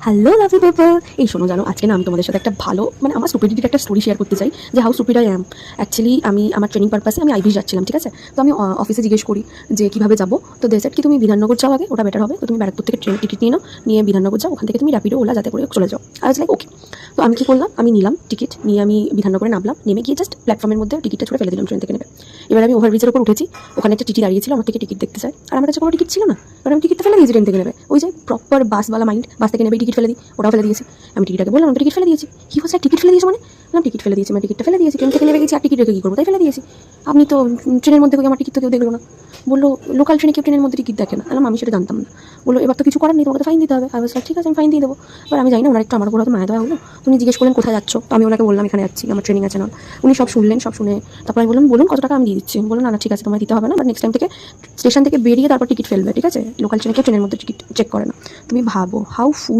Hello lovely people, এই শোনো জানো, আজকে না আমি তোমাদের সাথে একটা ভালো মানে আমার স্টুপিডিটির একটা স্টোরি শেয়ার করতে চাই যে how stupid I am. Actually আমি আমার ট্রেনিং পারপাসে আমি আইভি যাচ্ছিলাম, ঠিক আছে। তো আমি অফিসে জিজ্ঞেস করি যে কীভাবে যাবো, তো দে সেড কি তুমি বিধাননগর যাও আগে, ওটা বেটার হবে। তো তুমি ব্যারাকপুর থেকে ট্রেনের টিকিট নিয়ে নাও, নিয়ে বিধাননগর যাও, ওখান থেকে তুমি র্যাপিডো ওলা যাতে করে চলে যাও। I was like okay. তো আমি কী করলাম, আমি নিলাম টিকিট, নিয়ে আমি বিধাননগরে নামলাম, নেমে গিয়ে জাস্ট প্ল্যাটফর্মের মধ্যে টিকিটটা ছুড়ে ফেলে দিলাম ট্রেন থেকে নেবে। এবার আমি ওভারব্রিজের উপর উঠেছি, ওখানে একটা টিটি দাঁড়িয়েছিল, আমার থেকে টিকিট দেখতে চাই, আর আমার কাছে কোনো টিকিট ছিল না। এবার আমি টিকিটটা ফেলে দিয়েছি ট্রেন থেকে নেবে, ওই যে প্রপার বাসওয়ালা মাইন্ড, বাস থেকে নেবে টিকিট ফেলে দিই, ওটাও ফেলে দিয়েছি। আমি টিকিটটাকে বললাম টিকিট ফেলে দিয়েছি। হি ওয়াজ লাইক টিকিট ফেলে দিয়েছি মানে? বললাম টিকিট ফেলে দিয়েছি, মানে টিকিটটা ফেলে দিয়েছি, ট্রেন থেকে নেমে গেছি, আর টিকিট রেখে কী করবো, তাই ফেলে দিয়েছি। আপনি তো ট্রেনের মধ্যে আমার টিকিট তো কেউ দেখলো না। বললো লোকাল ট্রেনে কেউ ট্রেনের মধ্যে টিকিট দেখে না। আমি সেটা জানতাম না। বললো এবার তো কিছু করার নেই, তোমাকে তো ফাইন দিতে হবে। আমি ঠিক আছে, আমি ফাইন দিয়ে দেবো। এবার আমি জানি না, ওনার একটু আমার উপর হয়তো মায়া দেওয়া হলো। তুমি জিজ্ঞেস করলেন কোথায় যাচ্ছ, তো আমি ওনাকে বললাম এখানে যাচ্ছি, আমার ট্রেনিং আছে না। উনি সব শুনলেন, সব শুনে তারপর আমি বললাম বলুন কত টাকা আমি দিয়ে দিচ্ছি। বলুন না ঠিক আছে, তোমায় দিতে হবে না, বাট নেক্সট টাইম থেকে স্টেশন থেকে বেরিয়ে তারপর টিকিট ফেলবে, ঠিক আছে। লোকাল ট্রেনে কেউ ট্রেনের মধ্যে টিকিট চেক করে না। তুমি ভাবো হাউ ফুল